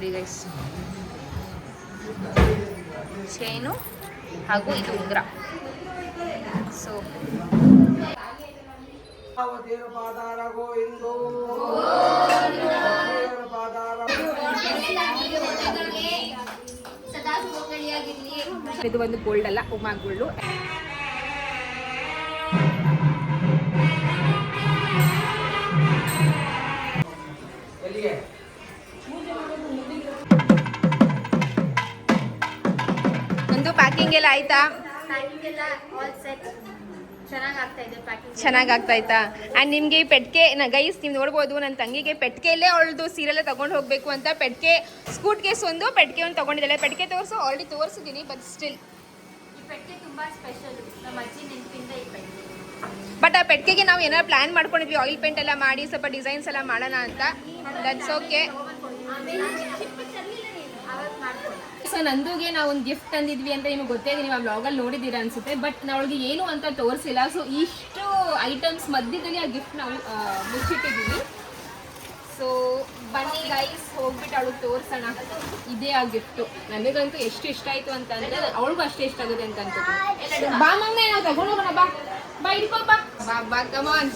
ನೋಡಿ guys, chain ಹಾಗೂ ಇದು ಉಂಗುರ. ಸೊ ಇದು ಒಂದು ಗೋಲ್ಡ್ ಅಲ್ಲ, ಉಮಾ ಗೋಲ್ಡು. ಒಂದು ಪ್ಯಾಕಿಂಗ್ ಎಲ್ಲ ಆಯ್ತಾ? ಚೆನ್ನಾಗಿ ಆಗ್ತಾ ಇತ್ತಾ? ಆ್ಯಂಡ್ ನಿಮಗೆ ಪೆಟ್ಕೆ ಗೈಸ್ ನೀವು ನೋಡ್ಬೋದು, ನನ್ನ ತಂಗಿಗೆ ಪೆಟ್ಕೆಯಲ್ಲೇ ಅವಳದು ಸೀರೆಲ್ಲ ತಗೊಂಡು ಹೋಗಬೇಕು ಅಂತ ಪೆಟ್ಕೆ ಸ್ಕೂಟ್ ಕೇಸ್ ಒಂದು ಪೆಟ್ಕೆ ಒಂದು ತೊಗೊಂಡಿದ್ದಾಳೆ. ಪೆಟ್ಕೆ ತೋರಿಸು, ಆಲ್ರೆಡಿ ತೋರಿಸಿದ್ದೀನಿ, ಬಟ್ ಸ್ಟಿಲ್ ಈ ಪೆಟ್ಕೆ ತುಂಬಾ ಸ್ಪೆಷಲ್. ನಮ್ಮ ಅಜ್ಜಿ ನೆನಪಿಂದ ಈ ಪೆಟ್ಕೆ. ಬಟ್ ಆ ಪೆಟ್ಕೆಗೆ ನಾವು ಏನಾದ್ರು ಪ್ಲಾನ್ ಮಾಡ್ಕೊಂಡಿದ್ವಿ, ಆಯಿಲ್ ಪೇಂಟ್ ಎಲ್ಲ ಮಾಡಿ ಸ್ವಲ್ಪ ಡಿಸೈನ್ಸ್ ಎಲ್ಲ ಮಾಡೋಣ ಅಂತ. That's okay. ಸೊ ನಂದುಗೆ ನಾವು ಒಂದು ಗಿಫ್ಟ್ ತಂದಿದ್ವಿ ಅಂತ ನಿಮಗೆ ಗೊತ್ತೇ ಇದೆ, ನೀವು ಆ ವ್ಲಾಗಲ್ಲಿ ನೋಡಿದ್ದೀರಾ ಅನ್ಸುತ್ತೆ. ಬಟ್ ಅವಳಿಗೆ ಏನು ಅಂತ ತೋರಿಸಿಲ್ಲ. ಸೊ ಇಷ್ಟು ಐಟಮ್ಸ್ ಮಧ್ಯದಲ್ಲಿ ಆ ಗಿಫ್ಟ್ ನಾವು ಮುಚ್ಚಿಟ್ಟಿದ್ದೀವಿ. ಸೊ ಬನ್ನಿ ಗೈಸ್, ಹೋಗ್ಬಿಟ್ಟು ಅವಳಿಗೆ ತೋರಿಸೋಣ. ಇದೇ ಆ ಗಿಫ್ಟು. ನನಗಂತೂ ಎಷ್ಟು ಇಷ್ಟ ಆಯಿತು ಅಂತಂದರೆ ಅವಳಿಗೂ ಅಷ್ಟೇ ಇಷ್ಟ ಆಗುತ್ತೆ ಅಂತ ಅನ್ಕೋತೀನಿ. ಬಾ ಮಮ್ಮ, ನಾವು ತಗೊಂಡು ಹೋಗೋಣ. ಬಾ ಬಾ ಇಟ್ಕೋ, ಬಾ ಬಾ ಬಾ come on.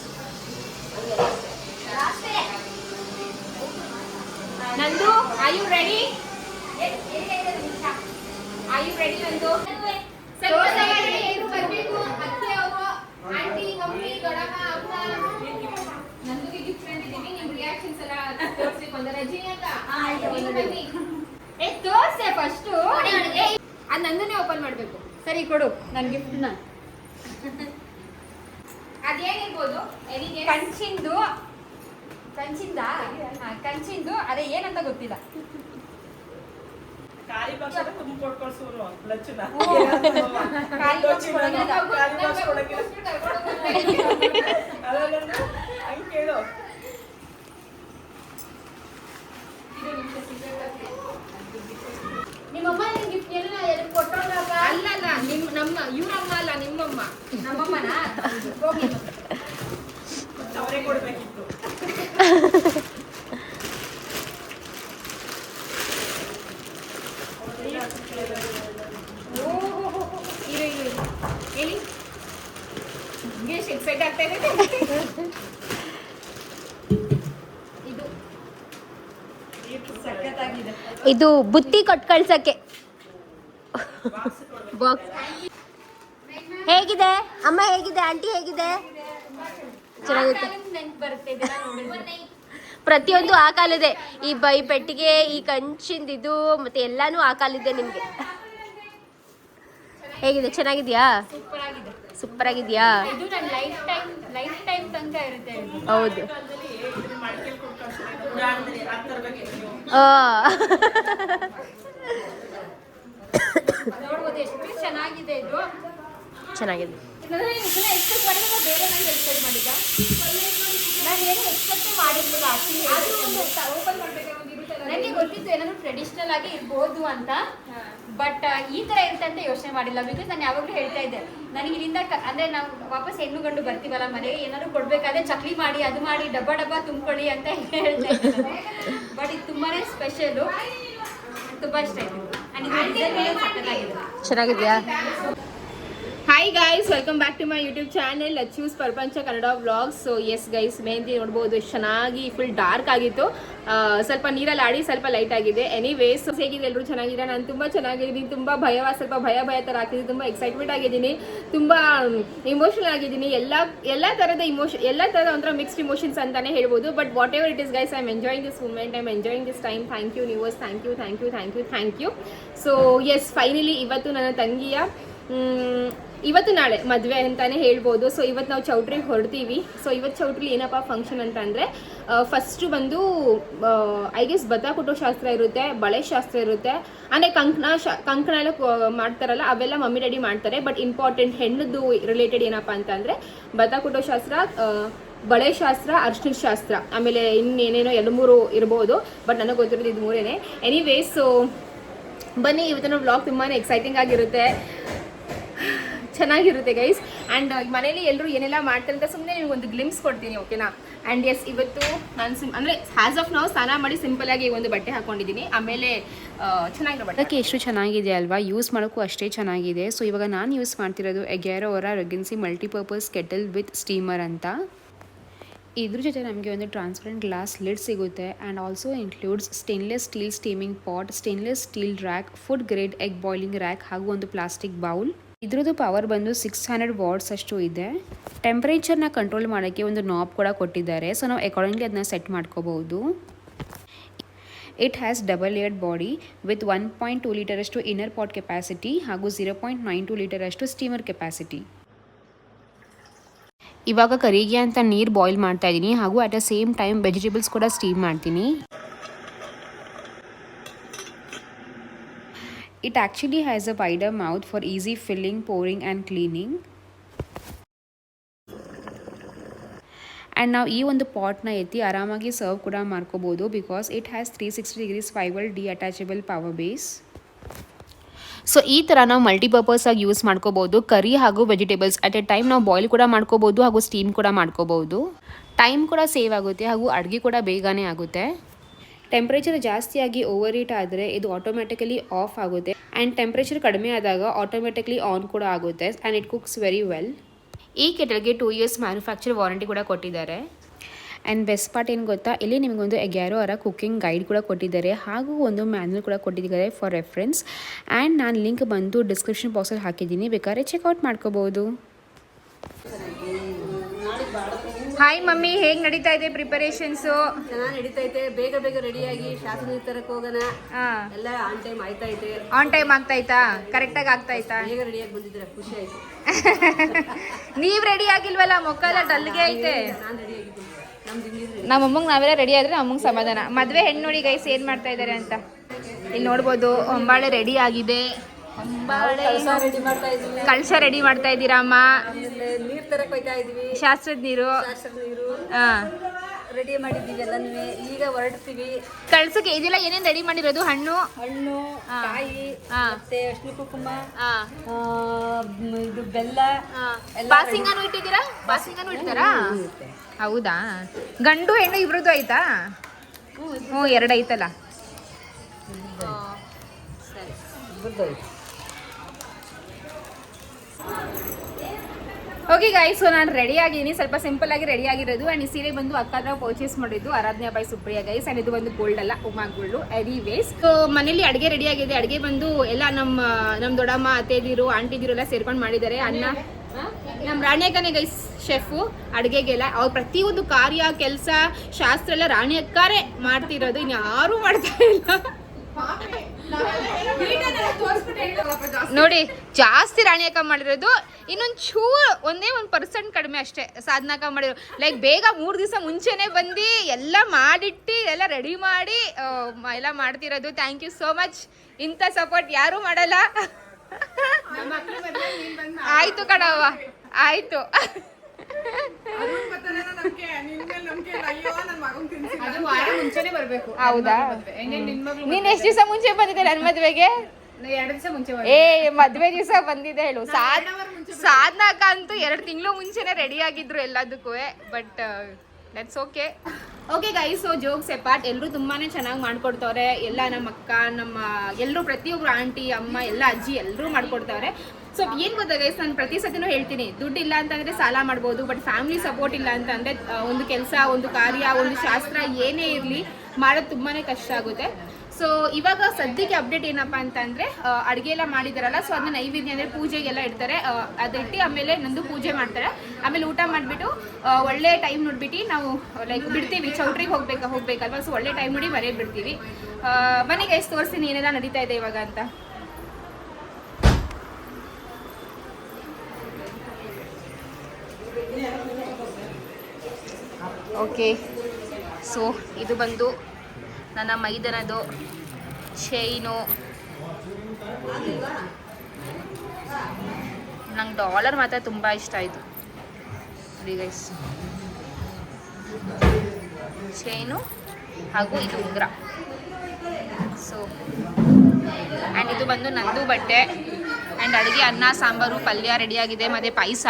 Nandu, are you ready? Are you ready, Nandu? ಬರಬೇಕು. ಅತ್ತೆ ಅವರು, ಆಂಟಿ, ಮಮ್ಮಿ, ದೊಡ್ಡಮ್ಮ, ಅಪ್ಪ. ನಂದುಗೆ ಗಿಫ್ಟ್ ತಂದಿದ್ದೀವಿ. ನಿಮ್ಮ ರಿಯಾಕ್ಷನ್ಸ್ ಎಲ್ಲ ತೋರಿಸ್ಬೇಕು ಅಂತ. ರಜನಿ ಅಂತ ತೋರ್ಸೆ ಫಸ್ಟು. ಅದು ನಂದನ್ನೇ ಓಪನ್ ಮಾಡಬೇಕು. ಸರಿ ಕೊಡು ನನ್ನ ಗಿಫ್ಟ್ನ. ಅದೇನಿರ್ಬೋದು? ಕಂಚಿಂದು. ಕಂಚಿಂದು ಅದೇ ಏನಂತ ಗೊತ್ತಿಲ್ಲ. ಕಾಲಿ ಬಾಕ್ಸ್ ತುಂಬ ಕೊಡ್ಕೊಳ್ಸೋರು ಲಚ್ಚನ ಕಾಲಿ ಬಾಕ್ಸ್ ಕೊಡಂಗಿಲ್ಲ. ಅದನ್ನ ಹಂಗೆ ಕೇಳು. ನಿಮ್ಮಮ್ಮ ನಿನ್ ಗಿಫ್ಟ್ ಎಲ್ಲ ಕೊಟ್ಟೋದ್ರಲ್ಲ? ಅಲ್ಲ ನಮ್ಮ ಇವ್ರಮ್ಮ ಅಲ್ಲ, ನಿಮ್ಮಮ್ಮ. ನಮ್ಮಮ್ಮನಾ? ಹೋಗಿ ಅವರೇ ಕೊಡ್ಬೇಕಿತ್ತು. ಹೇಳಿ, ಎಷ್ಟು ಎಕ್ಸೈಟ್ ಆಗ್ತಾ ಇದೆ. ಇದು ಬುತ್ತಿ ಕೊಟ್ಟು ಕಳ್ಸಕ್ಕೆ ಬಾಕ್ಸ್. ಹೇಗಿದೆ ಅಮ್ಮ? ಹೇಗಿದೆ ಆಂಟಿ? ಹೇಗಿದೆ? ಚೆನ್ನಾಗಿರುತ್ತೆ. ಪ್ರತಿಯೊಂದು ಆ ಕಾಲಿದೆ. ಈ ಪೆಟ್ಟಿಗೆ, ಈ ಕಂಚಿಂದಿದು ಮತ್ತೆ ಎಲ್ಲಾನು ಆ ಕಾಲಿದೆ ನಿಮ್ಗೆ. ಹೇಗಿದೆ? ಚೆನ್ನಾಗಿದ್ಯಾ? ಸೂಪರ್ ಆಗಿದ್ಯಾ? ಹೌದು. ನೋಡ್ಬೋದು ಎಷ್ಟು ಚೆನ್ನಾಗಿದೆ ಇದು. ಚೆನ್ನಾಗಿದೆ. ನಾನು ಏನು ಎಕ್ಸ್ಪೆಕ್ಟ್ ಮಾಡಿರ್ಲಿಲ್ಲ. ನನಗೆ ಗೊತ್ತಿತ್ತು ಏನಾದ್ರು ಟ್ರೆಡಿಷನಲ್ ಆಗಿ ಇರ್ಬೋದು ಅಂತ, ಬಟ್ ಈ ತರ ಇರುತ್ತೆ ಅಂತ ಯೋಚನೆ ಮಾಡಿಲ್ಲ. ಬಿಕಾಸ್ ನಾನು ಯಾವಾಗಲೂ ಹೇಳ್ತಾ ಇದ್ದೆ, ನನಗೆ ಇಲ್ಲಿಂದ ಅಂದ್ರೆ ನಾವು ವಾಪಸ್ ಹೆಣ್ಣು ಗಂಡು ಬರ್ತೀವಲ್ಲ ಮನೆಗೆ, ಏನಾದ್ರು ಕೊಡ್ಬೇಕಾದ್ರೆ ಚಕ್ಲಿ ಮಾಡಿ, ಅದು ಮಾಡಿ, ಡಬ್ಬ ತುಂಬ್ಕೊಳ್ಳಿ ಅಂತ ಹೇಳ್ತಾ ಇದ್ದೆ. ಬಟ್ ಇದು ತುಂಬಾನೇ ಸ್ಪೆಷಲು, ತುಂಬಾ ಇಷ್ಟ ಆಯ್ತು. ಚೆನ್ನಾಗಿದ್ಯಾ? Hi guys, welcome back to my YouTube channel Lacchu's Prapancha Kannada vlogs. So yes guys, mehndi ನೋಡ್ಬೋದು ಎಷ್ಟು ಚೆನ್ನಾಗಿ ಫುಲ್ ಡಾರ್ಕ್ ಆಗಿತ್ತು. ಸ್ವಲ್ಪ ನೀರಲ್ಲಿ ಆಡಿ ಸ್ವಲ್ಪ ಲೈಟ್ ಆಗಿದೆ. ಎನಿವೇಸ್, ಹೇಗಿದೆ? ಎಲ್ಲರೂ ಚೆನ್ನಾಗಿದ್ದೀರಾ? ನಾನು ತುಂಬ ಚೆನ್ನಾಗಿದ್ದೀನಿ. ತುಂಬ ಸ್ವಲ್ಪ ಭಯ ಥರ ಆಗ್ತಿದ್ದೀನಿ. ತುಂಬ ಎಕ್ಸೈಟ್ಮೆಂಟ್ ಆಗಿದ್ದೀನಿ, ತುಂಬ ಇಮೋಷನಲ್ ಆಗಿದ್ದೀನಿ. ಎಲ್ಲ ಥರದ ಒಂಥರ ಮಿಕ್ಸ್ಡ್ ಇಮೋಷನ್ಸ್ ಅಂತಾನೆ ಹೇಳ್ಬೋದು. But whatever it is guys, I am enjoying this moment, I am enjoying this time. Thank you universe, thank you. So yes, finally ಇವತ್ತು ನನ್ನ ತಂಗಿಯ ಇವತ್ತು ನಾಳೆ ಮದುವೆ ಅಂತಲೇ ಹೇಳ್ಬೋದು. ಸೊ ಇವತ್ತು ನಾವು ಚೌಟ್ರಿಗೆ ಹೊರಡ್ತೀವಿ. ಸೊ ಇವತ್ತು ಚೌಟ್ರಿ ಏನಪ್ಪ ಫಂಕ್ಷನ್ ಅಂತ ಅಂದರೆ, ಫಸ್ಟು ಬಂದು ಐ ಗೆಸ್ ಬತ್ತ ಕೊಟ್ಟೋ ಶಾಸ್ತ್ರ ಇರುತ್ತೆ, ಬಳೆ ಶಾಸ್ತ್ರ ಇರುತ್ತೆ, ಅಂದರೆ ಕಂಕಣ ಎಲ್ಲ ಮಾಡ್ತಾರಲ್ಲ, ಅವೆಲ್ಲ ಮಮ್ಮಿ ಡ್ಯಾಡಿ ಮಾಡ್ತಾರೆ. ಬಟ್ ಇಂಪಾರ್ಟೆಂಟ್ ಹೆಣ್ಣದು ರಿಲೇಟೆಡ್ ಏನಪ್ಪ ಅಂತಂದರೆ ಬತ್ತ ಕೊಟ್ಟೋ ಶಾಸ್ತ್ರ, ಬಳೆ ಶಾಸ್ತ್ರ, ಅರ್ಶಿನ ಶಾಸ್ತ್ರ, ಆಮೇಲೆ ಇನ್ನೇನೇನೋ 2-3 ಇರ್ಬೋದು. ಬಟ್ ನನಗೆ ಗೊತ್ತಿರೋದು ಇದು 3. ಎನಿವೇಸ್, ಸೊ ಬನ್ನಿ, ಇವತ್ತಿನ ವ್ಲಾಗ್ ತುಂಬಾ ಎಕ್ಸೈಟಿಂಗ್ ಆಗಿರುತ್ತೆ. ಚೆನ್ನಾಗಿರುತ್ತೆ ಗೈಸ್. ಆ್ಯಂಡ್ ಮನೇಲಿ ಎಲ್ಲರೂ ಏನೆಲ್ಲ ಮಾಡ್ತಾರೆ ಅಂತ ಸುಮ್ಮನೆ ನೀವು ಒಂದು ಗ್ಲಿಮ್ಸ್ ಕೊಡ್ತೀನಿ, ಓಕೆನಾ. ಆ್ಯಂಡ್ ಎಸ್, ಇವತ್ತು ನಾನು ಅಂದರೆ ಹ್ಯಾಸ್ ಆಫ್ ನಾವು ಸ್ನಾನ ಮಾಡಿ ಸಿಂಪಲಾಗಿ ಒಂದು ಬಟ್ಟೆ ಹಾಕೊಂಡಿದ್ದೀನಿ. ಆಮೇಲೆ ಚೆನ್ನಾಗಿರೋ ಬಟ್ಟೆ ಅದಕ್ಕೆ ಎಷ್ಟು ಚೆನ್ನಾಗಿದೆ ಅಲ್ವಾ, ಯೂಸ್ ಮಾಡೋಕ್ಕೂ ಅಷ್ಟೇ ಚೆನ್ನಾಗಿದೆ. ಸೊ ಇವಾಗ ನಾನು ಯೂಸ್ ಮಾಡ್ತಿರೋದು ಎಗ್ಯಾರೋ ಅವರ ರೆಗೆನ್ಸಿ ಮಲ್ಟಿಪರ್ಪಸ್ ಕೆಟಲ್ ವಿತ್ ಸ್ಟೀಮರ್ ಅಂತ. ಇದ್ರ ಜೊತೆ ನಮಗೆ ಒಂದು ಟ್ರಾನ್ಸ್ಪರೆಂಟ್ ಗ್ಲಾಸ್ ಲಿಡ್ ಸಿಗುತ್ತೆ. And also includes stainless steel steaming pot, stainless steel rack, food grade egg boiling rack ಹಾಗೂ ಒಂದು ಪ್ಲಾಸ್ಟಿಕ್ ಬೌಲ್. ಇದ್ರದ್ದು ಪವರ್ ಬಂದು 600 ವಾಟ್ಸ್ ಅಷ್ಟು ಇದೆ. ಟೆಂಪರೇಚರ್ನ ಕಂಟ್ರೋಲ್ ಮಾಡೋಕ್ಕೆ ಒಂದು ನಾಬ್ ಕೂಡ ಕೊಟ್ಟಿದ್ದಾರೆ. ಸೊ ನಾವು ಅಕಾರ್ಡಿಂಗ್ಲಿ ಅದನ್ನ ಸೆಟ್ ಮಾಡ್ಕೋಬಹುದು. It has double layered body with 1.2 litre ಅಷ್ಟು ಇನ್ನರ್ ಪಾಟ್ ಕೆಪಾಸಿಟಿ ಹಾಗೂ 0.92 ಲೀಟರ್ ಅಷ್ಟು ಸ್ಟೀಮರ್ ಕೆಪಾಸಿಟಿ. ಇವಾಗ ಕರಿಗೆ ಅಂತ ನೀರು ಬಾಯ್ಲ್ ಮಾಡ್ತಾ ಇದ್ದೀನಿ ಹಾಗೂ at the same time vegetables ಕೂಡ ಸ್ಟೀಮ್ ಮಾಡ್ತೀನಿ. It actually has a wider mouth for easy filling, pouring and cleaning. And ನಾವು ಈ ಒಂದು ಪಾಟ್ನ ಎತ್ತಿ ಆರಾಮಾಗಿ ಸರ್ವ್ ಕೂಡ ಮಾಡ್ಕೋಬೋದು because it has 360 degrees 5V detachable power base. So ಈ ಥರ ನಾವು ಮಲ್ಟಿಪರ್ಪಸ್ ಆಗಿ ಯೂಸ್ ಮಾಡ್ಕೋಬೋದು. ಕರಿ ಹಾಗೂ ವೆಜಿಟೇಬಲ್ಸ್ ಅಟ್ ಎ ಟೈಮ್ ನಾವು ಬಾಯ್ಲ್ ಕೂಡ ಮಾಡ್ಕೋಬೋದು ಹಾಗೂ ಸ್ಟೀಮ್ ಕೂಡ ಮಾಡ್ಕೋಬೋದು. ಟೈಮ್ ಕೂಡ ಸೇವ್ ಆಗುತ್ತೆ ಹಾಗೂ ಅಡುಗೆ ಕೂಡ ಬೇಗನೆ ಆಗುತ್ತೆ. ಟೆಂಪ್ರೇಚರ್ ಜಾಸ್ತಿಯಾಗಿ ಓವರ್ ಹೀಟ್ ಆದರೆ ಇದು ಆಟೋಮೆಟಿಕಲಿ ಆಫ್ ಆಗುತ್ತೆ. ಆ್ಯಂಡ್ ಟೆಂಪ್ರೇಚರ್ ಕಡಿಮೆ ಆದಾಗ ಆಟೋಮೆಟಿಕ್ಲಿ ಆನ್ ಕೂಡ ಆಗುತ್ತೆ. And it cooks very well. ಈ ಕೆಟಲ್ಗೆ 2 ಇಯರ್ಸ್ ಮ್ಯಾನುಫ್ಯಾಕ್ಚರ್ ವಾರಂಟಿ ಕೂಡ ಕೊಟ್ಟಿದ್ದಾರೆ. ಆ್ಯಂಡ್ ಬೆಸ್ಟ್ ಪಾರ್ಟ್ ಏನು ಗೊತ್ತಾ, ಇಲ್ಲಿ ನಿಮಗೊಂದು ಎಗ್ಯಾರೋ ಅವರ ಕುಕ್ಕಿಂಗ್ ಗೈಡ್ ಕೂಡ ಕೊಟ್ಟಿದ್ದಾರೆ ಹಾಗೂ ಒಂದು ಮ್ಯಾನ್ಯಲ್ ಕೂಡ ಕೊಟ್ಟಿದ್ದಾರೆ ಫಾರ್ ರೆಫರೆನ್ಸ್. ಆ್ಯಂಡ್ ನಾನು ಲಿಂಕ್ ಬಂದು ಡಿಸ್ಕ್ರಿಪ್ಷನ್ ಬಾಕ್ಸಲ್ಲಿ ಹಾಕಿದ್ದೀನಿ, ಬೇಕಾದ್ರೆ ಚೆಕ್ಔಟ್ ಮಾಡ್ಕೋಬೋದು. ಹಾಯ್ ಮಮ್ಮಿ, ಹೇಗೆ ನಡೀತಾ ಇದೆ ಪ್ರಿಪರೇಷನ್ಸು? ಚೆನ್ನಾಗಿ ನಡೀತೈತೆ. ಬೇಗ ಬೇಗ ರೆಡಿಯಾಗಿ ಶಾಸ್ತ್ರ ತರಕ್ಕೆ ಹೋಗೋಣ. ಎಲ್ಲ ಆನ್ ಟೈಮ್ ಆಯ್ತೈತೆ. ಆನ್ ಟೈಮ್ ಆಗ್ತಾಯ್ತಾ? ಕರೆಕ್ಟಾಗಿ ಆಗ್ತಾಯ್ತಾ? ಬೇಗ ರೆಡಿಯಾಗಿ ಬಂದಿದ್ರೆ ಖುಷಿ ಆಯ್ತು. ನೀವು ರೆಡಿ ಆಗಿಲ್ವಲ್ಲ, ಮೊಕ್ಕ ಎಲ್ಲ ಡಲ್ಗೆ ಐತೆ. ನಾನು ರೆಡಿ ಆಗಿದ್ದೀನಿ. ನಮ್ದು ಹಿಂಗಿದ್ರೆ ನಮ್ಮ ಅಮ್ಮಂಗೆ ನಾವೆಲ್ಲ ರೆಡಿ ಆದ್ರೆ ಅಮ್ಮಂಗೆ ಸಮಾಧಾನ. ಮದುವೆ ಹೆಣ್ಣು ನೋಡಿ ಗೈಸ್ ಏನು ಮಾಡ್ತಾ ಇದ್ದಾರೆ ಅಂತ ಇಲ್ಲಿ ನೋಡ್ಬೋದು. ಹೊಂಬಾಳೆ ರೆಡಿ ಆಗಿದೆ. ಹೊಂಬಾಳೆ ರೆಡಿ ಮಾಡ್ತಾ ಇದ್ದೀವಿ. ಕಳಶ ರೆಡಿ ಮಾಡ್ತಾ ಇದ್ದೀರಾ ಅಮ್ಮ? ಆಮೇಲೆ ನೀರು ತರಕ್ಕೆ ಹೋಯ್ತಾ ಇದೀವಿ. ಶಾಸ್ತ್ರದ ನೀರು. ಶಾಸ್ತ್ರದ ನೀರು ಹಾಂ, ರೆಡಿ ಮಾಡಿದ್ದೀವಿ ಎಲ್ಲನೂ. ಈಗ ಹೊರಡ್ತೀವಿ. ಕಳ್ಸಕ್ಕೆ ಇದೆಲ್ಲ ಏನೇನು ರೆಡಿ ಮಾಡಿರೋದು? ಹಣ್ಣು, ಕಾಯಿ, ಮತ್ತೆ ಅರ್ಶಿನ ಕುಂಕುಮ, ಇದು ಬೆಲ್ಲ, ಬಾಸಿಂಗನು ಇಟ್ಟಿದ್ದೀರಾ? ಬಾಸಿಂಗನು ಇಡ್ತಾರಾ? ಹೌದಾ? ಗಂಡು ಹೆಣ್ಣು ಇಬ್ರದ್ದು ಆಯ್ತಾ? ಹ್ಞೂ, 2 ಐತಲ್ಲ. ಓಕೆ ಗಾಯ್ಸ್, ಸೊ ನಾನು ರೆಡಿ ಆಗಿದ್ದೀನಿ. ಸ್ವಲ್ಪ ಸಿಂಪಲ್ ಆಗಿ ರೆಡಿ ಆಗಿರೋದು. ಆ್ಯಂಡ್ ಈ ಸೀರೆ ಬಂದು ಅಕ್ಕದ ಪರ್ಚೇಸ್ ಮಾಡಿದ್ದು ಆರಾಧನಾ ಬೈ ಸುಪ್ರಿಯಾ ಗೈಸ್. ಆ್ಯಂಡ್ ಇದು ಒಂದು ಗೋಲ್ಡ್ ಅಲ್ಲ, ಉಮಾ ಗೋಲ್ಡು. ಎನಿವೇಸ್, ಸೊ ಮನೇಲಿ ಅಡುಗೆ ರೆಡಿ ಆಗಿದೆ. ಅಡುಗೆ ಬಂದು ಎಲ್ಲ ನಮ್ಮ ದೊಡ್ಡಮ್ಮ, ಅತ್ತೆದಿರು, ಆಂಟಿದಿರು ಎಲ್ಲ ಸೇರ್ಕೊಂಡು ಮಾಡಿದ್ದಾರೆ. ಅನ್ನ ನಮ್ಮ ರಾಣಿಯಕ್ಕನೇ ಗೈಸ್ ಶೆಫು ಅಡುಗೆಗೆಲ್ಲ. ಅವ್ರು ಪ್ರತಿಯೊಂದು ಕಾರ್ಯ, ಕೆಲಸ, ಶಾಸ್ತ್ರ ಎಲ್ಲ ರಾಣಿ ಅಕ್ಕಾರೆ ಮಾಡ್ತಿರೋದು, ಇನ್ನು ಯಾರೂ ಮಾಡ್ತಾ ಇಲ್ಲ. ನೋಡಿ, ಜಾಸ್ತಿ ರಾಣಿ ಅಕ್ಕ ಮಾಡಿರೋದು. ಇನ್ನೊಂದು ಚೂರು, ಒಂದೇ 1% ಕಡಿಮೆ ಅಷ್ಟೇ ಸಾಧನಕ್ಕ ಮಾಡಿರೋದು. ಲೈಕ್ ಬೇಗ 3 ದಿವಸ ಮುಂಚೆನೆ ಬಂದು ಎಲ್ಲ ಮಾಡಿಟ್ಟು ಎಲ್ಲ ರೆಡಿ ಮಾಡಿ ಎಲ್ಲ ಮಾಡ್ತಿರೋದು. Thank you so much. ಇಂಥ ಸಪೋರ್ಟ್ ಯಾರೂ ಮಾಡಲ್ಲ. ಆಯ್ತು ಕಣವ್ವ, ಆಯ್ತು. ಹೌದಾ? ನೀನ್ ಎಷ್ಟು ದಿವಸ ಮುಂಚೆ ಬಂದಿದ್ದೆ ನನ್ನ ಮದ್ವೆಗೆ? 2 ದಿವಸ ಮುಂಚೆ. ಮದ್ವೆ ದಿವಸ ಬಂದಿದೆ ಹೇಳು. ಸಾಧನಾ ಅಕ್ಕ ಅಂತೂ 2 ತಿಂಗಳು ಮುಂಚೆನೆ ರೆಡಿ ಆಗಿದ್ರು ಎಲ್ಲದಕ್ಕೂ. But let's okay. Okay guys, so jokes apart, ಎಲ್ಲರೂ ತುಂಬಾನೇ ಚೆನ್ನಾಗಿ ಮಾಡ್ಕೊಡ್ತವ್ರೆ. ಎಲ್ಲ ನಮ್ಮ ಅಕ್ಕ, ನಮ್ಮ ಎಲ್ಲರೂ, ಪ್ರತಿಯೊಬ್ರು ಆಂಟಿ, ಅಮ್ಮ, ಎಲ್ಲ ಅಜ್ಜಿ ಎಲ್ಲರೂ ಮಾಡ್ಕೊಡ್ತವ್ರೆ. ಸೊ ಏನು ಗೊತ್ತಾ ಗೈಸ್, ನಾನು ಪ್ರತಿ ಸತಿನೂ ಹೇಳ್ತೀನಿ, ದುಡ್ಡು ಇಲ್ಲ ಅಂತಂದರೆ ಸಾಲ ಮಾಡ್ಬೋದು. ಬಟ್ ಫ್ಯಾಮಿಲಿ ಸಪೋರ್ಟ್ ಇಲ್ಲ ಅಂತಂದರೆ ಒಂದು ಕೆಲಸ, ಒಂದು ಕಾರ್ಯ, ಒಂದು ಶಾಸ್ತ್ರ ಏನೇ ಇರಲಿ ಮಾಡೋದು ತುಂಬಾ ಕಷ್ಟ ಆಗುತ್ತೆ. ಸೊ ಇವಾಗ ಸದ್ಯಕ್ಕೆ ಅಪ್ಡೇಟ್ ಏನಪ್ಪ ಅಂತಂದರೆ, ಅಡುಗೆ ಎಲ್ಲ ಮಾಡಿದಾರಲ್ಲ, ಸೊ ಅದನ್ನ ನೈವೇದ್ಯ ಅಂದರೆ ಪೂಜೆಗೆಲ್ಲ ಇಡ್ತಾರೆ. ಅದಿಟ್ಟು ಆಮೇಲೆ ನಂದು ಪೂಜೆ ಮಾಡ್ತಾರೆ. ಆಮೇಲೆ ಊಟ ಮಾಡಿಬಿಟ್ಟು ಒಳ್ಳೆ ಟೈಮ್ ನೋಡ್ಬಿಟ್ಟು ನಾವು ಲೈಕ್ ಬಿಡ್ತೀವಿ. ಚೌಟ್ರಿಗೆ ಹೋಗ್ಬೇಕಲ್ವ. ಸೊ ಒಳ್ಳೆ ಟೈಮ್ ನೋಡಿ ಮನೆ ಬಿಡ್ತೀವಿ. ಬನ್ನಿ ಗೈಸ್, ತೋರಿಸ್ತೀನಿ ಏನೆಲ್ಲ ನಡೀತಾ ಇದೆ ಇವಾಗ ಅಂತ. ಓಕೆ, ಸೊ ಇದು ಬಂದು ನನ್ನ ಮೈದನದು ಚೈನು. ನಂಗೆ ಡಾಲರ್ ಮಾತ್ರ ತುಂಬ ಇಷ್ಟ ಆಯಿತು ನೋಡಿ ಗೈಸ್. ಚೈನು ಹಾಗೂ ಇದು ಉಂಗುರ. ಸೊ ಆ್ಯಂಡ್ ಇದು ಬಂದು ನಂದು ಬಟ್ಟೆ. ಆ್ಯಂಡ್ ಅಡುಗೆ ಅನ್ನ ಸಾಂಬಾರು ಪಲ್ಯ ರೆಡಿಯಾಗಿದೆ ಮತ್ತು ಪಾಯಸ.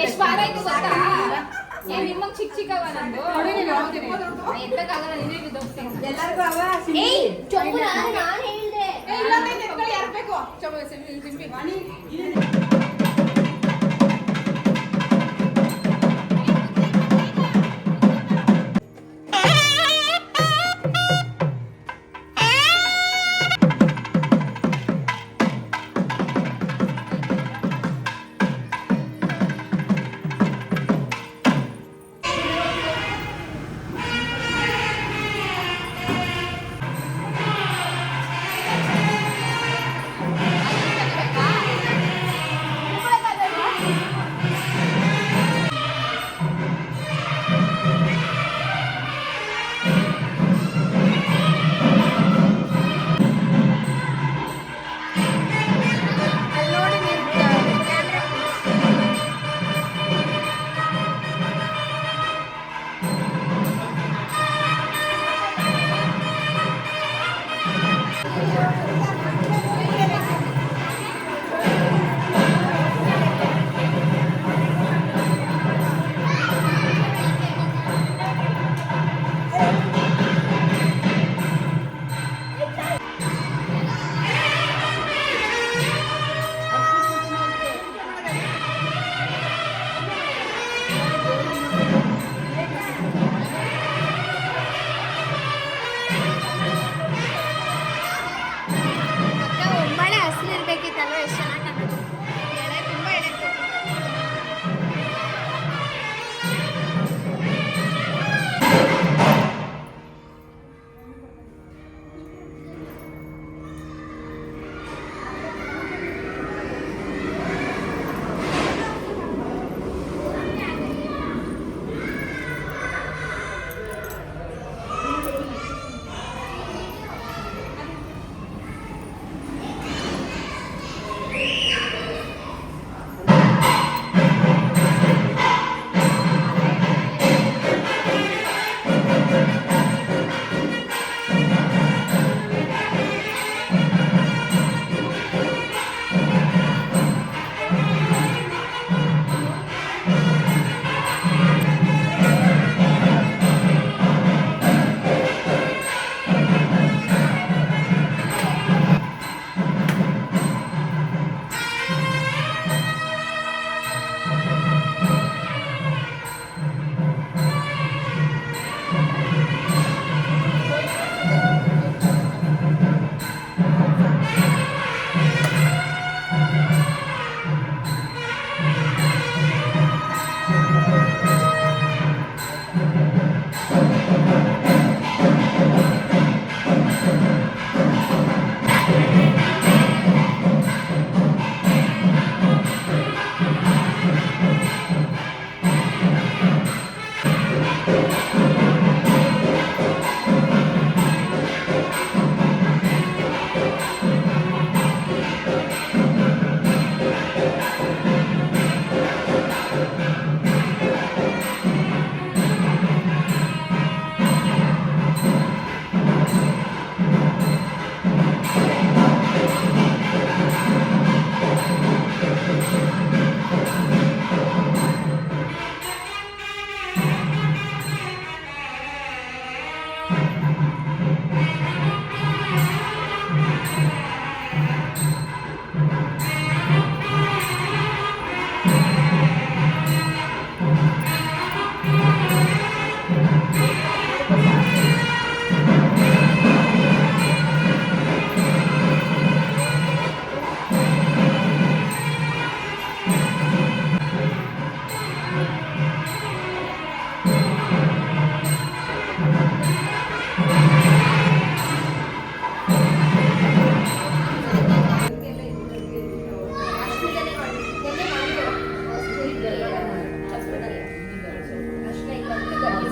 ಎಷ್ಟು ವಾರ ಆಯ್ತು ಗೊತ್ತಾ? ನಿಮ್ಮಂಗೆ ಚಿಕ್ಕ ಚಿಕ್ಕವ ನಂದು ಎತ್ತಕ್ಕಾಗಲ್ಲ. ನೀವೇ ಬಿದ್ದೋಗ್ತೀನಿ.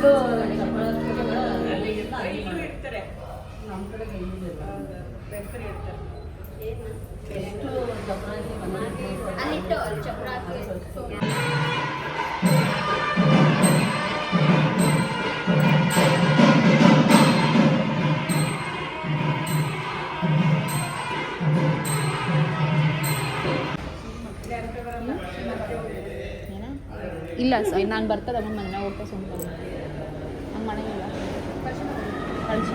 ಎಷ್ಟು ಚಪಾತಿಗಳ ಇಡ್ತಾರೆ ನಮ್ಮ ಕಡೆ ಬೆಂದಿಲ್ಲ ಬೇಕರಿ ಇಡ್ತಾರೆ ಎಷ್ಟು ಚಪಾತಿ ಮನೆಗೆ ಅಲ್ಲಿಟ್ಟು ಅಲ್ಲಿ ಚಪ್ರಾತಿ ಇಲ್ಲ ನಾನು ಬರ್ತದೆ ಅಮ್ಮ ಮನೆ ಹೋಗ್ತಾ ಸುಮ್ಮನೆ ಹಂಗೆ ಮಾಡೋಂಗಿಲ್ಲ ಕಳಿಸಿ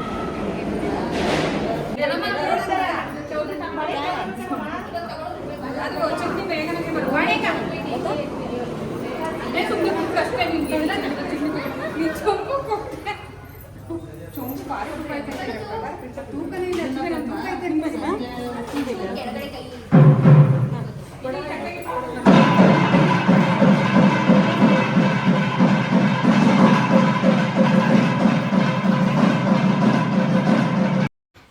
ಕೆಳಗಡೆ ಕೈ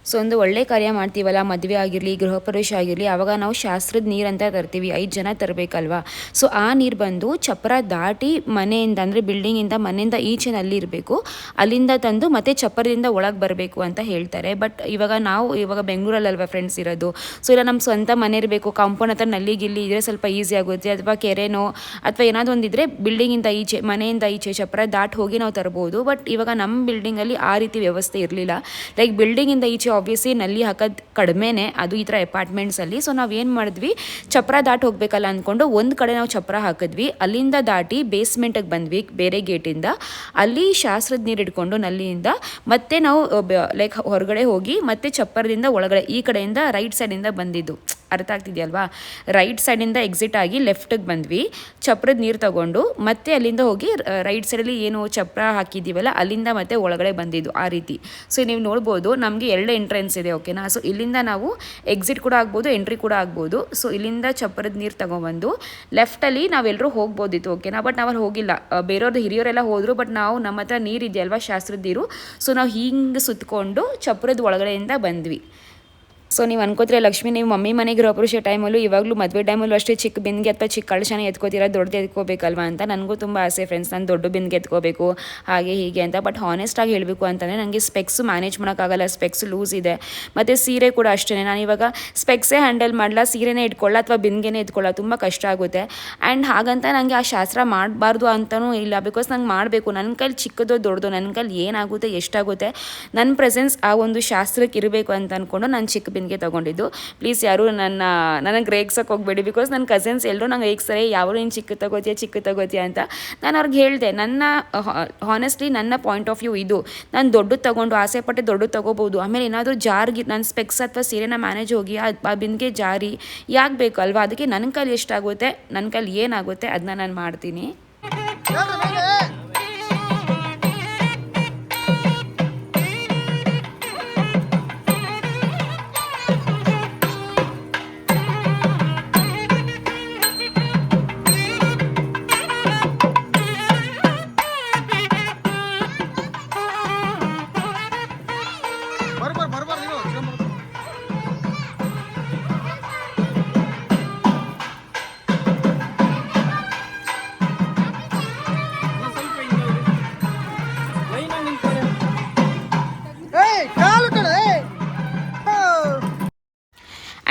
ಸೊ ಒಂದು ಒಳ್ಳೆ ಕಾರ್ಯ ಮಾಡ್ತೀವಲ್ಲ, ಮದುವೆ ಆಗಿರಲಿ, ಗೃಹ ಪ್ರವೇಶ ಆಗಿರಲಿ, ಆವಾಗ ನಾವು ಶಾಸ್ತ್ರದ ನೀರು ಅಂತ ತರ್ತೀವಿ, 5 ಜನ ತರಬೇಕಲ್ವಾ. ಸೊ ಆ ನೀರು ಬಂದು ಚಪ್ರ ದಾಟಿ ಮನೆಯಿಂದ ಅಂದರೆ ಬಿಲ್ಡಿಂಗಿಂದ ಮನೆಯಿಂದ ಈಚೆನಲ್ಲಿ ಇರಬೇಕು, ಅಲ್ಲಿಂದ ತಂದು ಮತ್ತೆ ಚಪ್ಪರದಿಂದ ಒಳಗೆ ಬರಬೇಕು ಅಂತ ಹೇಳ್ತಾರೆ. ಬಟ್ ಇವಾಗ ಬೆಂಗಳೂರಲ್ಲಲ್ವ ಫ್ರೆಂಡ್ಸ್ ಇರೋದು. ಸೊ ಇಲ್ಲ ನಮ್ಮ ಸ್ವಂತ ಮನೆ ಇರಬೇಕು, ಕಾಂಪೌಂಡ್ ಹತ್ರ ನಲ್ಲಿ ಗಿಲ್ಲಿ ಇದ್ರೆ ಸ್ವಲ್ಪ ಈಸಿ ಆಗುತ್ತೆ, ಅಥವಾ ಕೆರೆನೋ ಅಥವಾ ಏನಾದರೂ ಒಂದಿದ್ರೆ ಬಿಲ್ಡಿಂಗಿಂದ ಈಚೆ ಮನೆಯಿಂದ ಈಚೆ ಚಪ್ರ ದಾಟಿ ಹೋಗಿ ನಾವು ತರ್ಬೋದು. ಬಟ್ ಇವಾಗ ನಮ್ಮ ಬಿಲ್ಡಿಂಗಲ್ಲಿ ಆ ರೀತಿ ವ್ಯವಸ್ಥೆ ಇರಲಿಲ್ಲ. ಲೈಕ್ ಬಿಲ್ಡಿಂಗಿಂದ ಈಚೆ ಆಬ್ವಿಯಸ್ಲಿ ನಲ್ಲಿ ಹಾಕೋದು ಕಡಿಮೆನೇ, ಅದು ಈ ಥರ ಅಪಾರ್ಟ್ಮೆಂಟ್ಸಲ್ಲಿ. ಸೊ ನಾವು ಏನು ಮಾಡಿದ್ವಿ, ಚಪ್ರ ದಾಟಿ ಹೋಗ್ಬೇಕಲ್ಲ ಅಂದ್ಕೊಂಡು ಒಂದು ಕಡೆ ನಾವು ಚಪ್ರ ಹಾಕಿದ್ವಿ, ಅಲ್ಲಿಂದ ದಾಟಿ ಬೇಸ್ಮೆಂಟಿಗೆ ಬಂದ್ವಿ ಬೇರೆ ಗೇಟಿಂದ, ಅಲ್ಲಿ ಶಾಸ್ತ್ರದ ನೀರು ಇಟ್ಕೊಂಡು ನಲ್ಲಿಯಿಂದ ಮತ್ತೆ ನಾವು ಲೈಕ್ ಹೊರಗಡೆ ಹೋಗಿ ಮತ್ತೆ ಚಪ್ಪರದಿಂದ ಒಳಗಡೆ ಈ ಕಡೆಯಿಂದ ರೈಟ್ ಸೈಡಿಂದ ಬಂದಿದ್ದು. ಅರ್ಥ ಆಗ್ತಿದೆಯಲ್ವಾ? ರೈಟ್ ಸೈಡಿಂದ ಎಕ್ಸಿಟ್ ಆಗಿ ಲೆಫ್ಟಿಗೆ ಬಂದ್ವಿ, ಚಪ್ರದ ನೀರು ತಗೊಂಡು ಮತ್ತೆ ಅಲ್ಲಿಂದ ಹೋಗಿ ರೈಟ್ ಸೈಡಲ್ಲಿ ಏನು ಚಪ್ರ ಹಾಕಿದ್ದೀವಲ್ಲ ಅಲ್ಲಿಂದ ಮತ್ತೆ ಒಳಗಡೆ ಬಂದಿದ್ದು ಆ ರೀತಿ. ಸೊ ನೀವು ನೋಡ್ಬೋದು ನಮಗೆ 2 ಎಂಟ್ರೆನ್ಸ್ ಇದೆ, ಓಕೆನಾ. ಸೊ ಇಲ್ಲಿಂದ ನಾವು ಎಕ್ಸಿಟ್ ಕೂಡ ಆಗ್ಬೋದು, ಎಂಟ್ರಿ ಕೂಡ ಆಗ್ಬೋದು. ಸೊ ಇಲ್ಲಿಂದ ಚಪ್ರದ ನೀರು ತಗೊಬಂದು ಲೆಫ್ಟಲ್ಲಿ ನಾವೆಲ್ಲರೂ ಹೋಗ್ಬೋದಿತ್ತು, ಓಕೆನಾ. ಬಟ್ ನಾವಲ್ಲಿ ಹೋಗಿಲ್ಲ, ಬೇರೆಯವ್ರದ್ದು ಹಿರಿಯವರೆಲ್ಲ ಹೋದರು. ಬಟ್ ನಾವು ನಮ್ಮ ಹತ್ರ ನೀರು ಇದೆಯಲ್ವಾ, ಶಾಸ್ತ್ರದ ನೀರು, ಸೊ ನಾವು ಹಿಂಗೆ ಸುತ್ತಕೊಂಡು ಚಪ್ರದ ಒಳಗಡೆಯಿಂದ ಬಂದ್ವಿ. ಸೊ ನೀವು ಅನ್ಕೋತೀರ ಲಕ್ಷ್ಮಿ, ನೀವು ಮಮ್ಮಿ ಮನೆಗೆ ಗೃಹ ಪ್ರವೇಶ ಟೈಮಲ್ಲೂ ಇವಾಗಲೂ ಮದುವೆ ಟೈಮಲ್ಲೂ ಅಷ್ಟೇ ಚಿಕ್ಕ ಬಿಂದಿಗೆ ಅಥವಾ ಚಿಕ್ಕ ಕಳಶನ ಎತ್ಕೋತೀರಾ, ದೊಡ್ಡದು ಎತ್ಕೋಬೇಕಲ್ವಾ ಅಂತ. ನನಗೂ ತುಂಬ ಆಸೆ ಫ್ರೆಂಡ್ಸ್, ನಾನು ದೊಡ್ಡ ಬಿಂದಿಗೆ ಎತ್ಕೋಬೇಕು ಹಾಗೆ ಹೀಗೆ ಅಂತ. ಬಟ್ ಹಾನೆಸ್ಟಾಗಿ ಹೇಳಬೇಕು ಅಂತಂದರೆ ನನಗೆ ಸ್ಪೆಕ್ಸ್ ಮ್ಯಾನೇಜ್ ಮಾಡೋಕ್ಕಾಗಲ್ಲ, ಸ್ಪೆಕ್ಸ್ ಲೂಸ್ ಇದೆ. ಮತ್ತು ಸೀರೆ ಕೂಡ ಅಷ್ಟೇ, ನಾನು ಇವಾಗ ಸ್ಪೆಕ್ಸೇ ಹ್ಯಾಂಡಲ್ ಮಾಡಲ್ಲ, ಸೀರೆನೇ ಇಟ್ಕೊಳ್ಳ ಅಥವಾ ಬಿಂದಿಗೆನೇ ಇಟ್ಕೊಳ್ಳ, ತುಂಬ ಕಷ್ಟ ಆಗುತ್ತೆ. ಆ್ಯಂಡ್ ಹಾಗಂತ ನನಗೆ ಆ ಶಾಸ್ತ್ರ ಮಾಡಬಾರ್ದು ಅಂತಲೂ ಇಲ್ಲ, ಬಿಕಾಸ್ ನಂಗೆ ಮಾಡಬೇಕು. ನನ್ನ ಕೈಲಿ ಚಿಕ್ಕದೋ ದೊಡ್ಡದು, ನನ್ನ ಕೈಲಿ ಏನಾಗುತ್ತೆ ಎಷ್ಟಾಗುತ್ತೆ ನನ್ನ ಪ್ರೆಸೆನ್ಸ್ ಆ ಒಂದು ಶಾಸ್ತ್ರಕ್ಕೆ ಇರಬೇಕು ಅಂತ ಅಂದ್ಕೊಂಡು ನಾನು ಚಿಕ್ಕ ಬಿಂದಿಗೆ ತೊಗೊಂಡಿದ್ದು. ಪ್ಲೀಸ್ ಯಾರು ನನಗೆ ರೇಗ್ಸೋಕೆ ಹೋಗಬೇಡಿ, ಬಿಕಾಸ್ ನನ್ನ ಕಸಿನ್ಸ್ ಎಲ್ಲರೂ ನಂಗೆ ರೇಗ್ಸರೆ, ಯಾವ ನೀನು ಚಿಕ್ಕ ತಗೋತೀಯ ಅಂತ. ನಾನು ಅವ್ರಿಗೆ ಹೇಳಿದೆ, ಹಾನೆಸ್ಟ್ಲಿ ನನ್ನ ಪಾಯಿಂಟ್ ಆಫ್ ವ್ಯೂ ಇದು. ನಾನು ದೊಡ್ಡದು ತೊಗೊಂಡು ಆಸೆ ಪಟ್ಟೆ ದೊಡ್ಡದು ತೊಗೋಬೋದು, ಆಮೇಲೆ ಏನಾದರೂ ಜಾರಿಗೆ ನನ್ನ ಸ್ಪೆಕ್ಸ್ ಅಥವಾ ಸೀರೆನ ಮ್ಯಾನೇಜ್ ಹೋಗಿ ಆ ಬಿಂದಿಗೆ ಜಾರಿ ಯಾಕೆ ಬೇಕು ಅಲ್ವಾ. ಅದಕ್ಕೆ ನನ್ನ ಕೈಲಿ ಎಷ್ಟಾಗುತ್ತೆ, ನನ್ನ ಕೈಲಿ ಏನಾಗುತ್ತೆ ಅದನ್ನ ನಾನು ಮಾಡ್ತೀನಿ.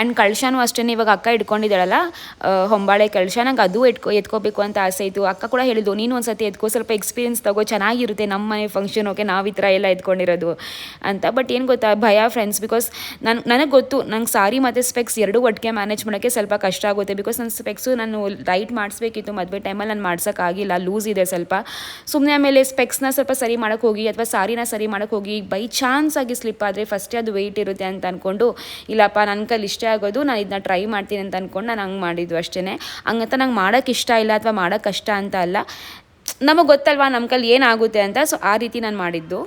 ಆ್ಯಂಡ್ ಕಳಶನೂ ಅಷ್ಟೇ, ಇವಾಗ ಅಕ್ಕ ಇಟ್ಕೊಂಡಿದ್ದಾಳಲ್ಲ ಹೊಂಬಾಳೆ ಕಳಶ, ನಂಗೆ ಅದು ಎತ್ಕೋಬೇಕು ಅಂತ ಆಸೆ ಇತ್ತು. ಅಕ್ಕ ಕೂಡ ಹೇಳಿದ್ದು, ನೀನು ಒಂದು ಸತಿ ಎತ್ಕೋ, ಸ್ವಲ್ಪ ಎಕ್ಸ್ಪೀರಿಯನ್ಸ್ ತಗೋ, ಚೆನ್ನಾಗಿರುತ್ತೆ ನಮ್ಮ ಮನೆ ಫಂಕ್ಷನ್, ಓಕೆ ನಾವು ಈ ಥರ ಎಲ್ಲ ಎತ್ಕೊಂಡಿರೋದು ಅಂತ. ಬಟ್ ಏನು ಗೊತ್ತಾ, ಭಯ ಫ್ರೆಂಡ್ಸ್, ಬಿಕಾಸ್ ನನಗೆ ಗೊತ್ತು ನಂಗೆ ಸಾರಿ ಮತ್ತು ಸ್ಪೆಕ್ಸ್ ಎರಡೂ ಒಟ್ಟಿಗೆ ಮ್ಯಾನೇಜ್ ಮಾಡೋಕ್ಕೆ ಸ್ವಲ್ಪ ಕಷ್ಟ ಆಗುತ್ತೆ. ಬಿಕಾಸ್ ನನ್ನ ಸ್ಪೆಕ್ಸು ನಾನು ಲೈಟ್ ಮಾಡಿಸ್ಬೇಕಿತ್ತು, ಮದುವೆ ಟೈಮಲ್ಲಿ ನಾನು ಮಾಡ್ಸೋಕ್ಕಾಗಿಲ್ಲ, ಲೂಸ್ ಇದೆ ಸ್ವಲ್ಪ. ಸುಮ್ಮನೆ ಆಮೇಲೆ ಸ್ಪೆಕ್ಸ್ನ ಸ್ವಲ್ಪ ಸರಿ ಮಾಡೋಕ್ಕೆ ಹೋಗಿ ಅಥವಾ ಸಾರಿನ ಸರಿ ಮಾಡೋಕ್ಕೆ ಹೋಗಿ ಬೈ ಚಾನ್ಸ್ ಆಗಿ ಸ್ಲಿಪ್ ಆದರೆ ಫಸ್ಟೇ ಅದು ವೆಯ್ಟ್ ಇರುತ್ತೆ ಅಂತ ಅಂದ್ಕೊಂಡು, ಇಲ್ಲಪ್ಪ ನನ್ನ ಕೈಲಿ ಇಷ್ಟೇ ಆಗೋದು, ನಾನು ಇದನ್ನ ಟ್ರೈ ಮಾಡ್ತೀನಿ ಅಂತ ಅಂದ್ಕೊಂಡು ನಾನು ಹಂಗೆ ಮಾಡಿದ್ದು ಅಷ್ಟೇ. ಹಂಗಂತ ನಂಗೆ ಮಾಡೋಕ್ಕೆ ಇಷ್ಟ ಇಲ್ಲ ಅಥವಾ ಮಾಡೋಕ್ಕೆ ಕಷ್ಟ ಅಂತ ಅಲ್ಲ, ನಮಗೆ ಗೊತ್ತಲ್ವಾ ನಮ್ಮ ಕೈಲಿ ಏನಾಗುತ್ತೆ ಅಂತ. ಸೊ ಆ ರೀತಿ ನಾನು ಮಾಡಿದ್ದು.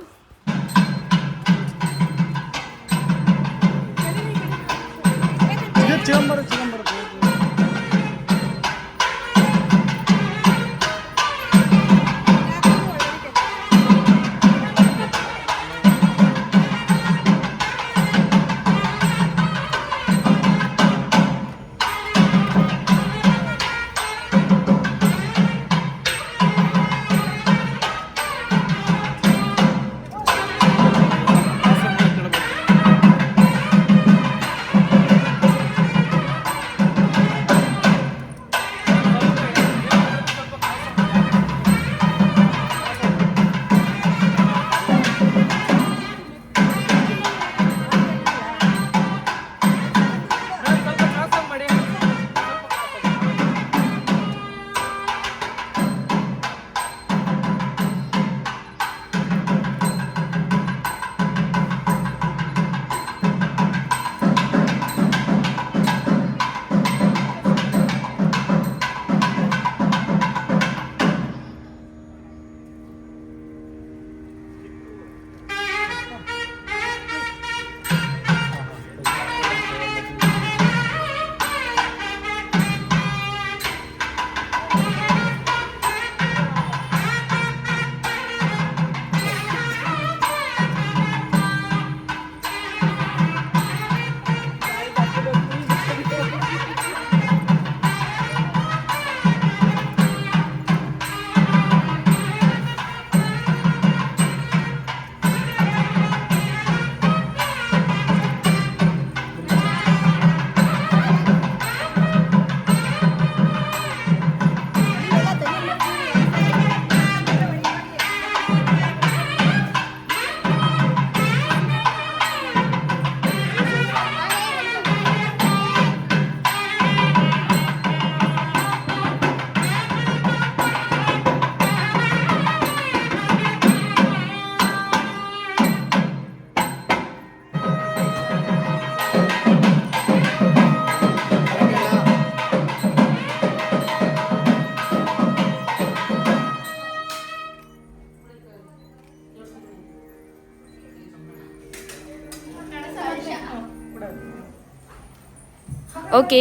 ಓಕೆ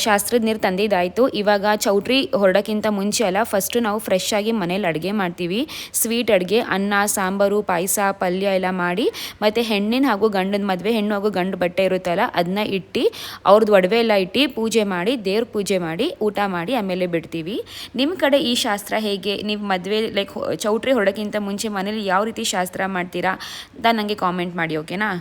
ಶಾಸ್ತ್ರದ ನೀರು ತಂದಿದ್ದಾಯಿತು. ಇವಾಗ ಚೌಟ್ರಿ ಹೊರಡೋಕ್ಕಿಂತ ಮುಂಚೆ ಅಲ್ಲ, ಫಸ್ಟು ನಾವು ಫ್ರೆಶ್ ಆಗಿ ಮನೇಲಿ ಅಡುಗೆ ಮಾಡ್ತೀವಿ. ಸ್ವೀಟ್ ಅಡುಗೆ, ಅನ್ನ, ಸಾಂಬಾರು, ಪಾಯಸ, ಪಲ್ಯ ಎಲ್ಲ ಮಾಡಿ, ಮತ್ತು ಹೆಣ್ಣಿನ ಹಾಗೂ ಗಂಡನ ಮದುವೆ, ಹೆಣ್ಣು ಹಾಗೂ ಗಂಡು ಬಟ್ಟೆ ಇರುತ್ತಲ್ಲ ಅದನ್ನ ಇಟ್ಟು, ಅವ್ರದ್ದು ಒಡವೆ ಎಲ್ಲ ಇಟ್ಟು ಪೂಜೆ ಮಾಡಿ, ದೇವ್ರ ಪೂಜೆ ಮಾಡಿ, ಊಟ ಮಾಡಿ ಆಮೇಲೆ ಬಿಡ್ತೀವಿ. ನಿಮ್ಮ ಕಡೆ ಈ ಶಾಸ್ತ್ರ ಹೇಗೆ? ನೀವು ಮದುವೆ ಲೈಕ್ ಚೌಟ್ರಿ ಹೊರಡೋಕ್ಕಿಂತ ಮುಂಚೆ ಮನೇಲಿ ಯಾವ ರೀತಿ ಶಾಸ್ತ್ರ ಮಾಡ್ತೀರಾ ಅಂತ ನನಗೆ ಕಾಮೆಂಟ್ ಮಾಡಿ, ಓಕೆನಾ?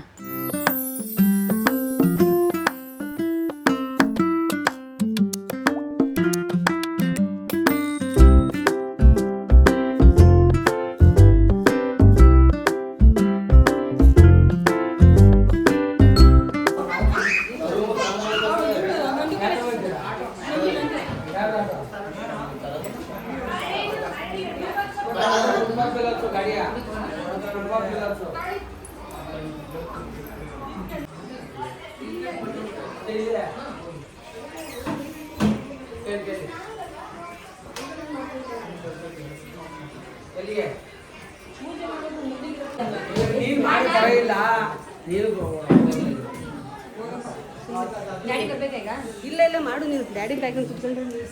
ಇಲ್ಲ ಇಲ್ಲ ಮಾಡು ನೀನು, ಡ್ಯಾಡಿ ಕಾಯ್ಕೊಂಡು ಕುತ್ಕೊಂಡ್ರೆ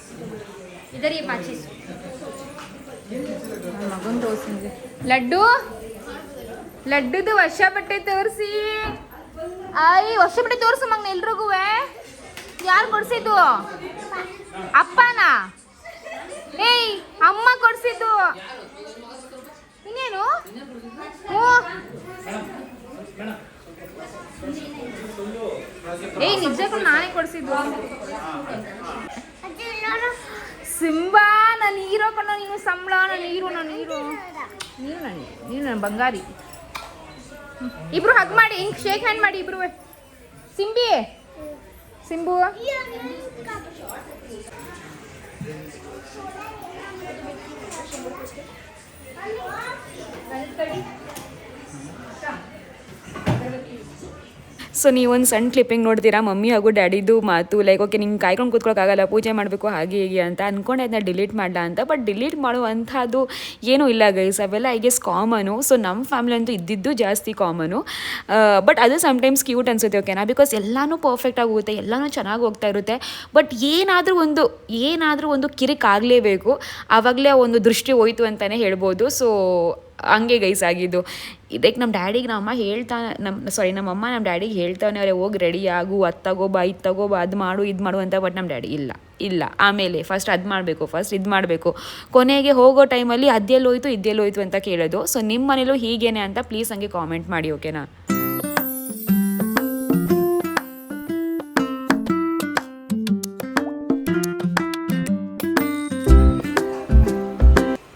ಇದರಿ ಪಾಚೀಸ್ ಮಗನ್ ತೋರ್ಸಿದ್ವಿ. ಲಡ್ಡುದು ವರ್ಷ ಬಟ್ಟೆ ತೋರಿಸಿ. ವರ್ಷ ಬಿಟ್ಟು ತೋರ್ಸು ಮಗನ ಎಲ್ರಿಗೂ. ಯಾರು ಕೊಡ್ಸಿದ್ದು? ಅಪ್ಪನಾ? ಏಯ್ ಅಮ್ಮ ಕೊಡ್ಸಿದ್ದು. ಇನ್ನೇನು? ಏಯ್ ನಿಜಕ್ಕೂ ನಾನೇ ಕೊಡ್ಸಿದ್ದು. ಸಿಂಬಾ, ನಾನು ಹೀರೋ ಕಣ್ಣ, ನೀನು ಸಂಬಳ, ನಾನು ಹೀರೋ, ನೀನು ನನ್ನ ಬಂಗಾರಿ. ಇಬ್ರು ಹಗ್ ಮಾಡಿ, ಹಿಂಗ್ ಶೇಕ್ ಹ್ಯಾಂಡ್ ಮಾಡಿ ಇಬ್ರು. ಸಿಂಬು ಸೊ ನೀವೊಂದು ಸಣ್ಣ ಕ್ಲಿಪ್ಪಿಂಗ್ ನೋಡ್ತೀರಾ ಮಮ್ಮಿ ಹಾಗೂ ಡ್ಯಾಡಿದು ಮಾತು, ಲೈಕ್ ಓಕೆ ನಿಂಗೆ ಕಾಯ್ಕೊಂಡು ಕೂತ್ಕೊಳ್ಳೋಕ್ಕಾಗಲ್ಲ, ಪೂಜೆ ಮಾಡಬೇಕು ಹಾಗೆ ಹೀಗೆ ಅಂತ ಅಂದ್ಕೊಂಡೆ ಅದನ್ನ ಡಿಲೀಟ್ ಮಾಡಲ ಅಂತ. ಬಟ್ ಡಿಲೀಟ್ ಮಾಡುವಂಥದ್ದು ಏನೂ ಇಲ್ಲ ಗೈಸ್, ಅವೆಲ್ಲ ಐ ಗೆಸ್ ಕಾಮನು. ಸೊ ನಮ್ಮ ಫ್ಯಾಮಿಲಿ ಅಂತೂ ಇದ್ದಿದ್ದು ಜಾಸ್ತಿ ಕಾಮನು. ಬಟ್ ಅದು ಸಮ್ಟೈಮ್ಸ್ ಕ್ಯೂಟ್ ಅನಿಸುತ್ತೆ, ಓಕೆನಾ? ಬಿಕಾಸ್ ಎಲ್ಲನೂ ಪರ್ಫೆಕ್ಟಾಗಿ ಹೋಗುತ್ತೆ, ಎಲ್ಲನೂ ಚೆನ್ನಾಗಿ ಹೋಗ್ತಾ ಇರುತ್ತೆ. ಬಟ್ ಏನಾದರೂ ಒಂದು ಕಿರಿಕ್ ಆಗಲೇಬೇಕು, ಆವಾಗಲೇ ಒಂದು ದೃಷ್ಟಿ ಹೋಯ್ತು ಅಂತಲೇ ಹೇಳ್ಬೋದು. ಸೊ ಹಂಗೆ ಗೈಸ್ ಆಗಿದ್ದು. ಇದಕ್ಕೆ ನಮ್ಮ ಡ್ಯಾಡಿಗೆ ನಮ್ಮಮ್ಮ ನಮ್ಮಮ್ಮ ನಮ್ಮ ಡ್ಯಾಡಿಗೆ ಹೇಳ್ತಾನೆ ಅವರೇ, ಹೋಗಿ ರೆಡಿ ಆಗು, ಅದು ತಗೋಬಾ, ಇದು ತಗೋಬಾ, ಅದು ಮಾಡು, ಇದು ಮಾಡು ಅಂತ. ಬಟ್ ನಮ್ಮ ಡ್ಯಾಡಿ ಇಲ್ಲ ಆಮೇಲೆ ಫಸ್ಟ್ ಅದು ಮಾಡಬೇಕು, ಫಸ್ಟ್ ಇದು ಮಾಡಬೇಕು. ಕೊನೆಗೆ ಹೋಗೋ ಟೈಮಲ್ಲಿ ಇದೆಲ್ಲೋಯ್ತು ಅಂತ ಕೇಳೋದು. ಸೊ ನಿಮ್ಮ ಮನೇಲೂ ಹೀಗೇನೆ ಅಂತ ಪ್ಲೀಸ್ ಹಂಗೆ ಕಾಮೆಂಟ್ ಮಾಡಿ, ಓಕೆನಾ?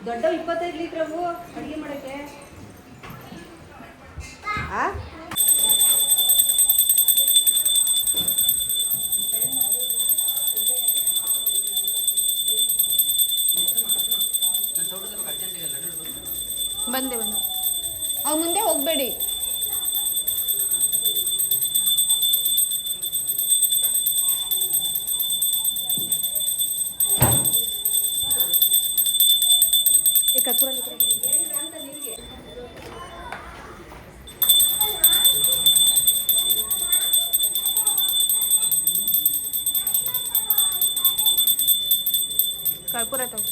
ದೊಡ್ಡ 25 ಲೀಟ್ರವು ಅಡುಗೆ ಮಾಡೋಕ್ಕೆ. ಬಂದೆ ಅವ್ರ ಮುಂದೆ ಹೋಗ್ಬೇಡಿ. ಕರ್ಪೂರ ತಗೋ.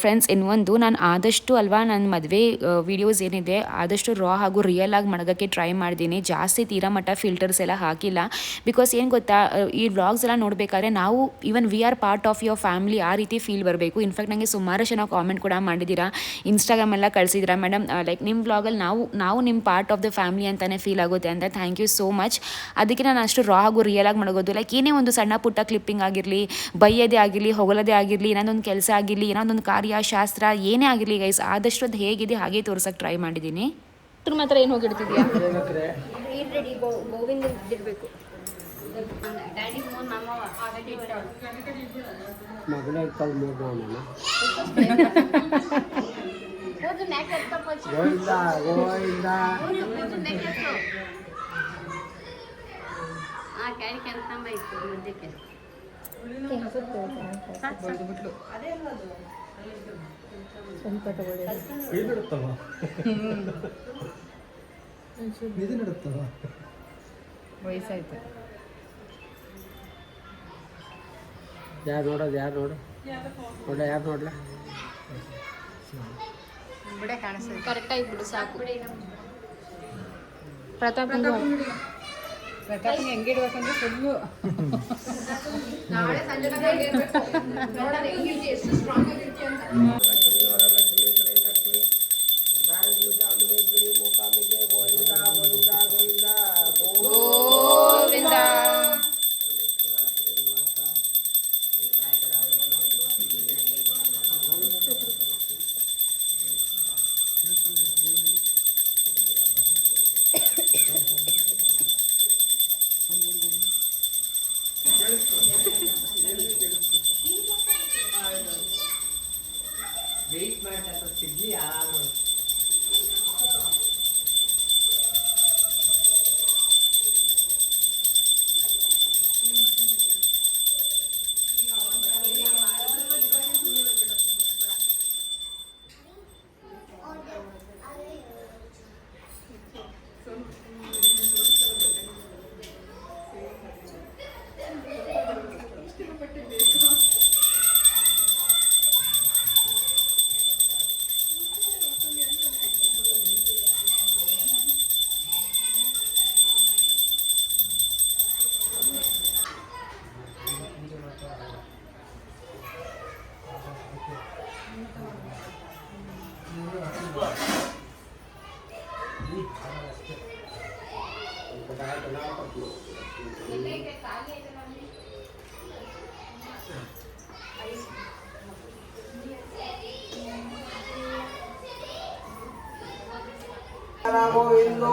ಫ್ರೆಂಡ್ಸ್ ಇನ್ನೊಂದು, ನಾನು ಆದಷ್ಟು ನನ್ನ ಮದುವೆ ವೀಡಿಯೋಸ್ ಏನಿದೆ ಆದಷ್ಟು ರಾ ಹಾಗೂ ರಿಯಲ್ ಆಗಿ ಮಾಡೋಕ್ಕೆ ಟ್ರೈ ಮಾಡಿದ್ದೀನಿ. ಜಾಸ್ತಿ ತೀರಾ ಮಟ್ಟ ಫಿಲ್ಟರ್ಸ್ ಎಲ್ಲ ಹಾಕಿಲ್ಲ. ಬಿಕಾಸ್ ಏನು ಗೊತ್ತಾ, ಈ ವ್ಲಾಗ್ಸ್ ಎಲ್ಲ ನೋಡಬೇಕಾದ್ರೆ ನಾವು even we are part of your family, ಆ ರೀತಿ ಫೀಲ್ ಬರಬೇಕು. ಇನ್ಫ್ಯಾಕ್ಟ್ ನನಗೆ ಸುಮಾರು ಜನ ಕಾಮೆಂಟ್ ಕೂಡ ಮಾಡಿದ್ದೀರಾ, ಇನ್ಸ್ಟಾಗ್ರಾಮೆಲ್ಲ ಕಳಿಸಿದ್ದೀರಾ, ಮೇಡಮ್ ಲೈಕ್ ನಿಮ್ಮ ವ್ಲಾಗಲ್ಲಿ ನಾವು ನಿಮ್ಮ ಪಾರ್ಟ್ ಆಫ್ ದ ಫ್ಯಾಮಿಲಿ ಅಂತಲೇ ಫೀಲ್ ಆಗುತ್ತೆ ಅಂತ. Thank you so much. ಅದಕ್ಕೆ ನಾನು ಅಷ್ಟು ರಾ ಹಾಗೂ ರಿಯಲ್ ಆಗಿ ಮಾಡೋದು. ಲೈಕ್ ಏನೇ ಒಂದು ಸಣ್ಣ ಪುಟ್ಟ ಕ್ಲಿಪ್ಪಿಂಗ್ ಆಗಿರಲಿ, ಬೈಯೋದೇ ಆಗಿರಲಿ, ಹೊಗಳೋದೇ ಆಗಿರಲಿ, ಏನೊಂದು ಕೆಲಸ ಆಗಿರಲಿ, ಏನೊಂದು ಕಾರ್ಯ ಕಾರ್ಯ ಶಾಸ್ತ್ರ ಏನೇ ಆಗಿರಲಿ ಗೈಸ್ ಆದಷ್ಟು ಅದು ಹೇಗಿದೆ ಹಾಗೆ ತೋರ್ಸಕ್ಕೆ ಟ್ರೈ ಮಾಡಿದ್ದೀನಿ. ಇದ್ರ ಮಾತ್ರ ಏನು ಹೋಗಿಡ್ತಿದ್ಯಾ? ಗೋವಿಂದ ಇರಬೇಕು. ವಯಸ್ಸಾಯ್ತು. ಯಾರು ನೋಡೋದು ಯಾರು ನೋಡ್ಲ ಬಿಡೆ ಕಾಣಿಸ್ತದೆ. ಕರೆಕ್ಟಾಗಿ ಬಿಡು ಸಾಕು. ಪ್ರತಾಪ್ಗೆ ಹೆಂಗೆ ಇಡ್ಬೇಕಂದ್ರೆ ಫುಲ್ಲು ನಾಳೆ ಸಂಜೆ ನೋಡೋಣ ಹೆಂಗಿರ್ತಿ, ಎಷ್ಟು ಸ್ಟ್ರಾಂಗ್ ಆಗಿರ್ತಿ ಅಂತ. ಗೋವಿಂದ. ವೆಯ್ಟ್ ಮಾಡ್ತಾ ಸಿಗ್ಲಿ ಯಾರು ಗೋವಿಂದೋ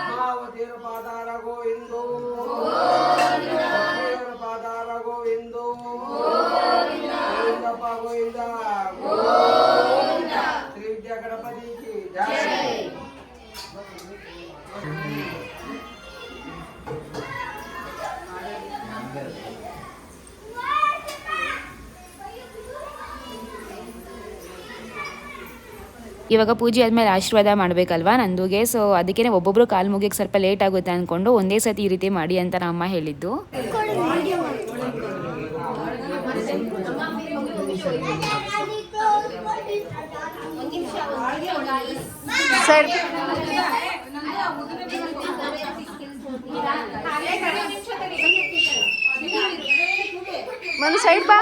ಮಾವತಿಯರ ಪಾದಾರ ಗೋವಿಂದೋ ಪಾದಾರ ಗೋವಿಂದೋ ಗೋವಿಂದಪ್ಪ ಗೋವಿಂದ ಶ್ರೀ ವಿದ್ಯಾ ಗಣಪತಿ ಜಯ. ಇವಾಗ ಪೂಜೆ ಆದಮೇಲೆ ಆಶೀರ್ವಾದ ಮಾಡಬೇಕಲ್ವಾ ನಂದುಗೆ. ಸೊ ಅದಕ್ಕೆ ಒಬ್ಬೊಬ್ಬರು ಕಾಲು ಮುಗಿಯಕ್ಕೆ ಸ್ವಲ್ಪ ಲೇಟ್ ಆಗುತ್ತೆ ಅಂದ್ಕೊಂಡು ಒಂದೇ ಸತಿ ಈ ರೀತಿ ಮಾಡಿ ಅಂತ ನಮ್ಮ ಅಮ್ಮ ಹೇಳಿದ್ದು. ಸರ್ ಒಂದು ಸೈಡ್ ಬಾ.